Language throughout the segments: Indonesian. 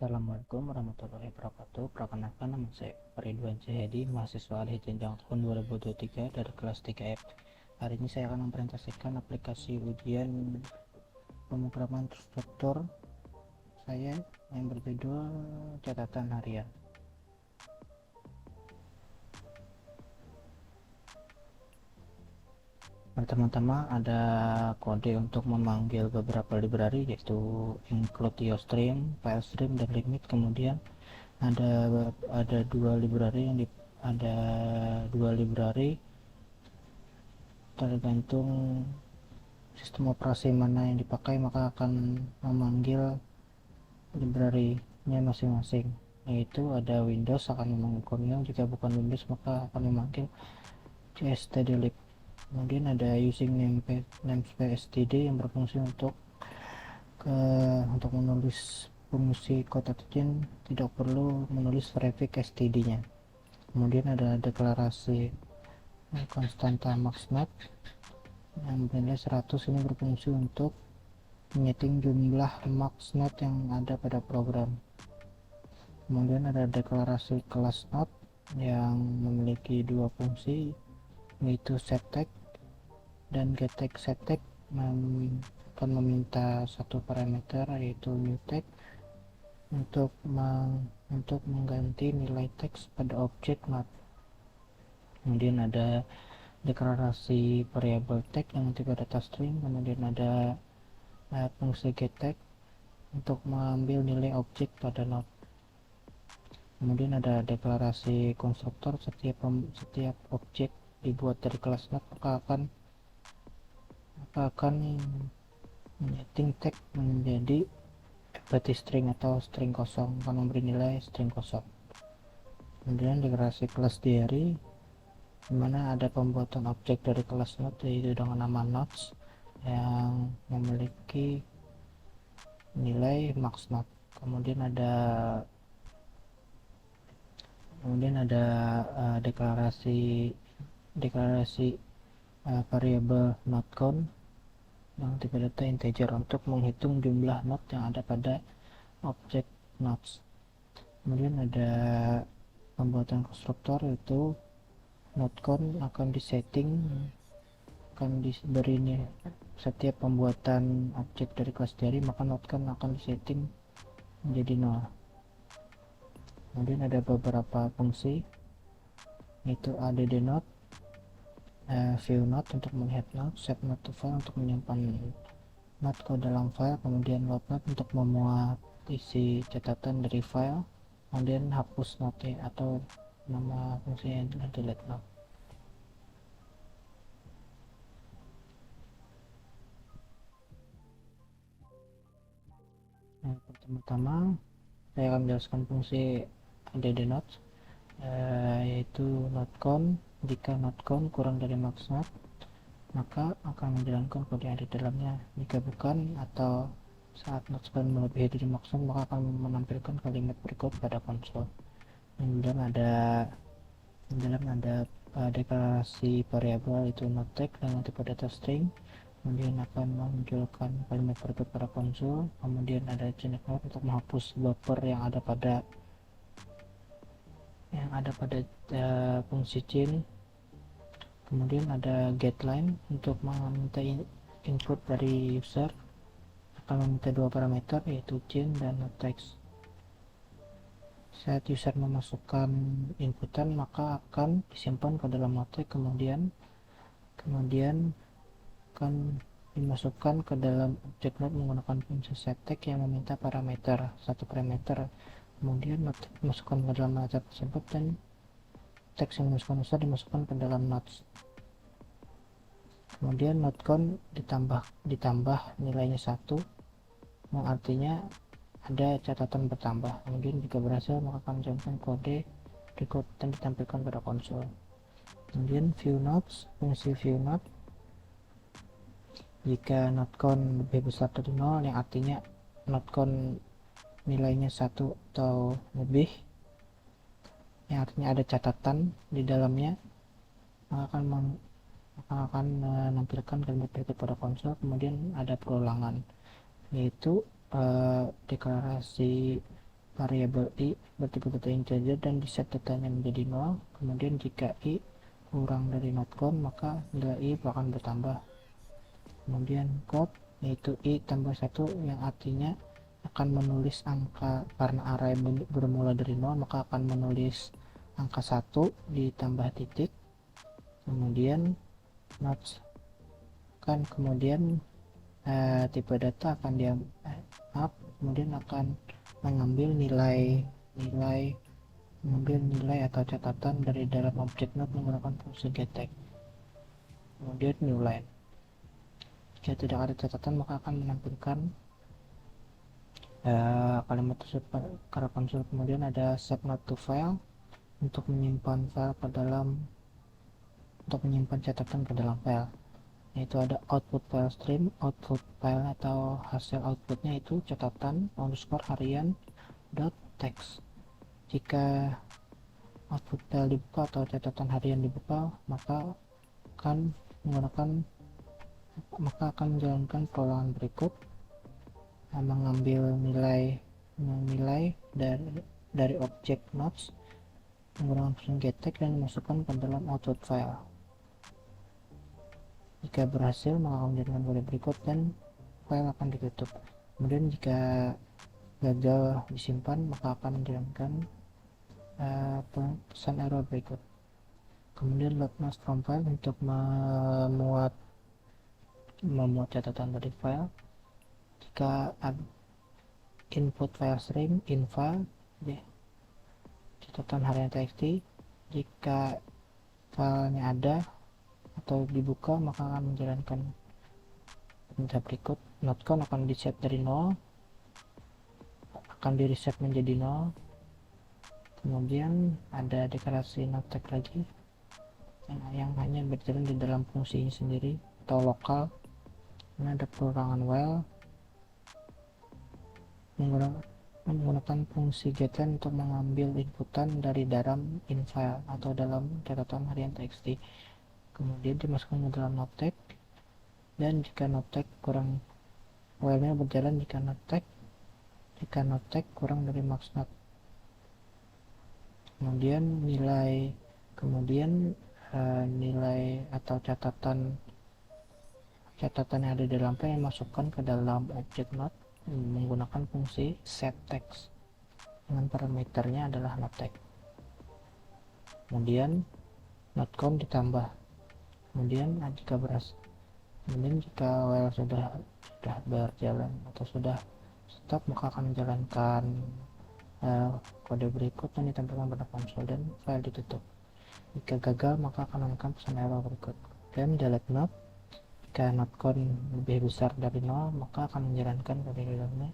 Assalamualaikum warahmatullahi wabarakatuh. Perkenalkan, nama saya Ridwan Jayadi, mahasiswa alih jenjang tahun 2023 dari kelas 3F. Hari ini saya akan mempresentasikan aplikasi ujian pemrograman struktur saya yang berjudul catatan harian. Pertama-tama ada kode untuk memanggil beberapa library, yaitu include iostream, filestream, dan limit. Kemudian ada dua library tergantung sistem operasi mana yang dipakai, maka akan memanggil library-nya masing-masing, yaitu ada Windows akan memanggil Chromium, jika bukan Windows maka akan memanggil stdlib. Kemudian ada using namespace std yang berfungsi untuk menulis fungsi kode antigen, tidak perlu menulis prefix std nya. Kemudian ada deklarasi konstanta maxmat yang bernilai 100, ini berfungsi untuk menyeting jumlah maxmat yang ada pada program. Kemudian ada deklarasi class node yang memiliki dua fungsi, yaitu setTag dan getTag. setTag akan meminta satu parameter, yaitu newTag, untuk mengganti nilai teks pada objek node. Kemudian ada deklarasi variabel tag dengan tipe data string. Kemudian ada fungsi getTag untuk mengambil nilai objek pada node. Kemudian ada deklarasi konstruktor. Setiap objek dibuat dari kelas node maka akan menyeting tag menjadi empty string atau string kosong, akan memberi nilai string kosong. Kemudian deklarasi kelas diary, dimana ada pembuatan objek dari kelas node, yaitu dengan nama nodes yang memiliki nilai max node. Kemudian ada deklarasi variabel node count yang tipe data integer untuk menghitung jumlah node yang ada pada objek nodes. Kemudian ada pembuatan konstruktor, yaitu node count akan diberi nih setiap pembuatan objek dari kelas diary, maka node count akan disetting menjadi 0. Kemudian ada beberapa fungsi, yaitu add node, view node untuk melihat node, save node to file untuk menyimpan node ke dalam file, kemudian load node untuk memuat isi catatan dari file, kemudian hapus node atau nama fungsinya adalah delete node. Pertama-tama saya akan menjelaskan fungsi add node, yaitu node count. Jika node count kurang dari max node, maka akan menjalankan kode yang ada di dalamnya. Jika bukan, atau saat node count melebihi dari max node, maka akan menampilkan kalimat berikut pada konsol. Di dalam ada deklarasi variabel, itu node tag dengan tipe data string, kemudian akan memunculkan kalimat berikut pada konsol. Kemudian ada check node untuk menghapus buffer yang ada pada fungsi chain. Kemudian ada getLine untuk meminta input dari user, akan meminta dua parameter, yaitu chain dan text. Saat user memasukkan inputan, maka akan disimpan ke dalam node, kemudian akan dimasukkan ke dalam objek node menggunakan fungsi setTag yang meminta satu parameter. Kemudian node dimasukkan ke dalam node tersebut, dan teks yang dimasukkan user dimasukkan ke dalam nodes. Kemudian node count ditambah nilainya 1, yang artinya ada catatan bertambah. Kemudian jika berhasil, maka akan menjalankan kode berikut dan ditampilkan pada konsol. Kemudian view nodes, fungsi view node, jika node count lebih besar dari 0, yang artinya node count nilainya 1 atau lebih, yang artinya ada catatan di dalamnya, maka akan menampilkan kalimat berikut pada konsol. Kemudian ada perulangan, yaitu deklarasi variabel i bertipe data integer dan di set datanya menjadi 0. Kemudian jika i kurang dari not count maka nilai i akan bertambah. Kemudian code yaitu i tambah 1 yang artinya akan menulis angka, karena array bermula dari 0 maka akan menulis angka 1 ditambah titik. Kemudian not kan kemudian tipe data akan dia up, kemudian akan mengambil nilai atau catatan dari dalam objek not menggunakan fungsi getTag. Kemudian new line, jika tidak ada catatan maka akan menampilkan kalimat tersebut pada konsol. Kemudian ada save not to file untuk menyimpan file ke dalam, untuk menyimpan catatan ke dalam file, yaitu ada output file stream. Output file atau hasil outputnya itu catatan underscore harian dot text. Jika output file dibuka atau catatan harian dibuka maka akan menjalankan perulangan berikut, mengambil nilai dari objek nodes menggunakan fungsi getTag dan dimasukkan ke dalam output file. Jika berhasil maka akan menjadikan kode berikut dan file akan ditutup. Kemudian jika gagal disimpan maka akan menjalankan pesan error berikut. Kemudian load mask from file untuk memuat catatan dari file. Jika input file stream infile catatan harian txt, jika filenya ada atau dibuka maka akan menjalankan perintah berikut. Not count akan di set dari 0, akan di reset menjadi 0. Kemudian ada deklarasi not tag lagi yang hanya berjalan di dalam fungsinya sendiri atau lokal. Ini ada perulangan while menggunakan fungsi getLine untuk mengambil inputan dari dalam infile atau dalam catatan harian txt, kemudian dimasukkan ke dalam not tag. Dan jika not tag kurang, while-nya berjalan jika not tag kurang dari max not. Kemudian nilai atau catatan yang ada di dalam file masukkan ke dalam objek not menggunakan fungsi setText dengan parameternya adalah not tag. Kemudian not count ditambah. Kemudian jika while sudah berjalan atau sudah stop maka akan menjalankan kode berikut yang ditampilkan pada konsol dan file ditutup. Jika gagal maka akan menekan pesan error berikut. Dan delete not, jika not count lebih besar dari 0 maka akan menjalankan kode dalamnya.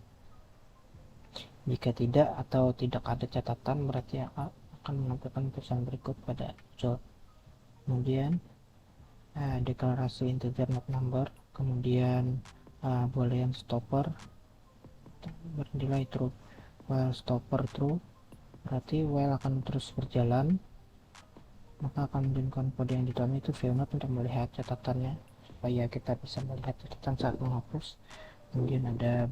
Jika tidak atau tidak ada catatan berarti akan menampilkan pesan berikut pada konsol. Kemudian deklarasi integer not number, kemudian boolean stopper bernilai true. While stopper true berarti while akan terus berjalan, maka akan menunjukkan kode yang di dalamnya itu viewNote untuk melihat catatannya supaya kita bisa melihat catatan saat menghapus. Kemudian ada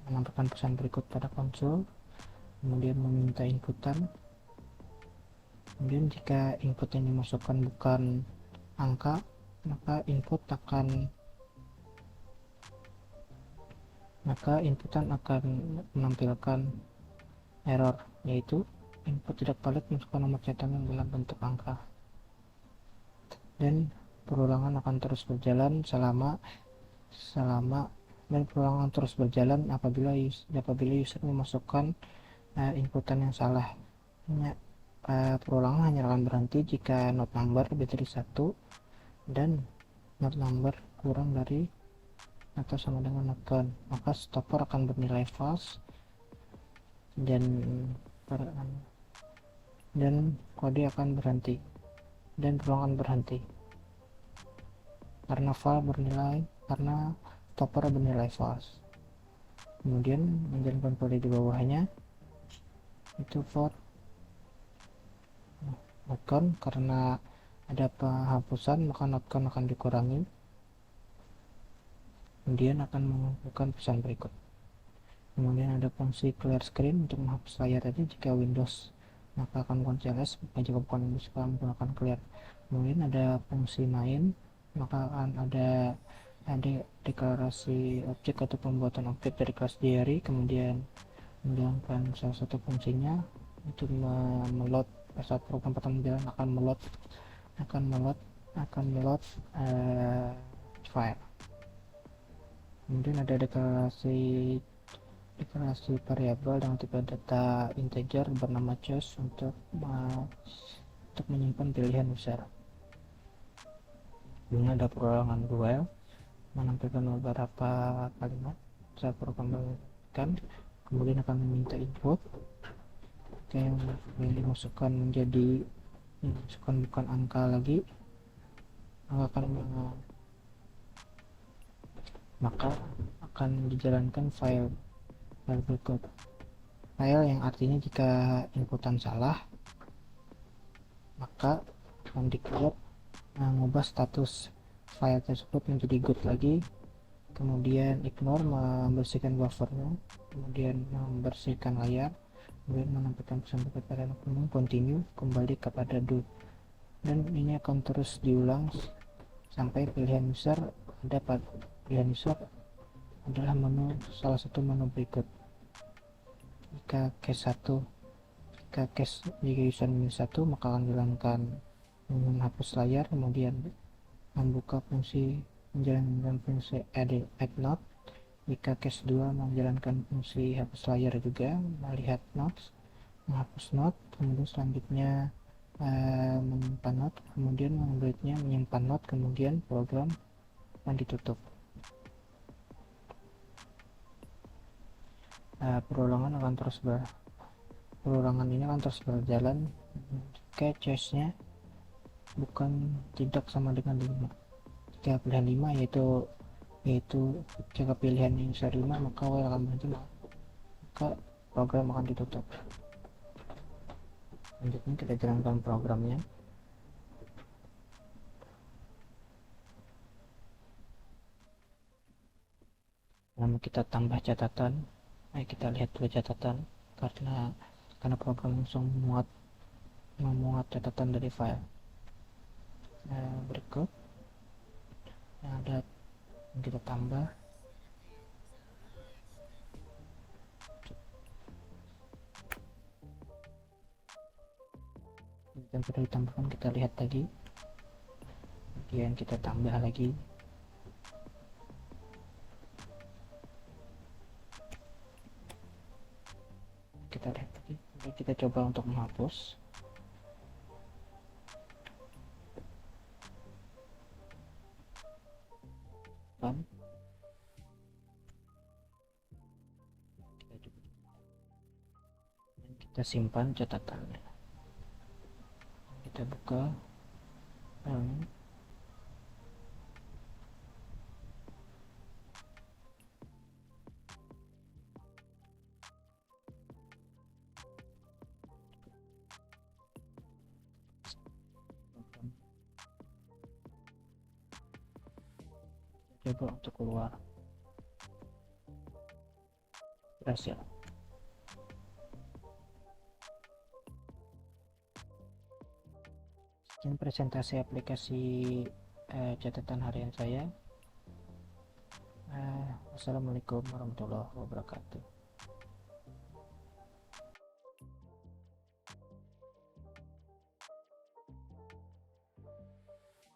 menampilkan pesan berikut pada konsol, kemudian meminta inputan. Kemudian jika input yang dimasukkan bukan angka maka inputan akan menampilkan error, yaitu input tidak valid masukkan nomor catatan dalam bentuk angka. Dan perulangan akan terus berjalan apabila user memasukkan inputan yang salah. Perulangan hanya akan berhenti jika not number lebih dari 1 dan not number kurang dari atau sama dengan not count, maka stopper akan bernilai false dan kode akan berhenti dan perulangan berhenti karena stopper bernilai false. Kemudian menjalankan kode di bawahnya itu for not count, karena ada penghapusan maka not count akan dikurangi. Kemudian akan melakukan pesan berikut. Kemudian ada fungsi clear screen untuk menghapus layar tadi jika Windows, maka akan menggunakan CLS, jika bukan Windows akan menggunakan clear. Kemudian ada fungsi main, maka akan ada deklarasi objek atau pembuatan objek dari kelas diary, kemudian menjalankan salah satu fungsinya untuk meload saat program pertama jalan akan meload file. Kemudian ada deklarasi variabel dengan tipe data integer bernama choose untuk menyimpan pilihan user. Kemudian ada perorangan dual menampilkan beberapa kalimat saat program dilakukan, kemudian akan meminta input yang dimasukkan bukan angka lagi, maka akan dijalankan file berikut. File yang artinya jika inputan salah, maka akan di-clear, mengubah status file tersebut menjadi good lagi, kemudian ignore membersihkan buffernya, kemudian membersihkan layar, kemudian menampilkan pesan kepada pengguna continue kembali kepada do, dan ini akan terus diulang sampai pilihan user adalah salah satu menu berikut. Jika user minus 1, maka akan dijalankan menghapus layar, kemudian menjalankan fungsi add note. Jika case 2 menjalankan fungsi hapus layar juga, melihat notes, menghapus note, kemudian selanjutnya menyimpan note, kemudian berikutnya menyimpan note, kemudian program akan ditutup. Perulangan ini akan terus berjalan jika choice-nya tidak sama dengan 5. Jika pilihan 5 yaitu jika pilihan user 5, maka while akan berhenti, maka program akan ditutup. Selanjutnya kita jalankan programnya. Lalu kita tambah catatan. Kita lihat dulu catatan, karena program langsung memuat catatan dari file. Berikut ada yang kita tambah. Yang sudah ditambahkan kita lihat lagi, kemudian kita tambah lagi. Kita lihat lagi, kita coba untuk menghapus. Kita simpan catatannya, kita buka filenya. Coba untuk keluar, berhasil. Sekian presentasi aplikasi catatan harian saya. Wassalamualaikum warahmatullahi wabarakatuh.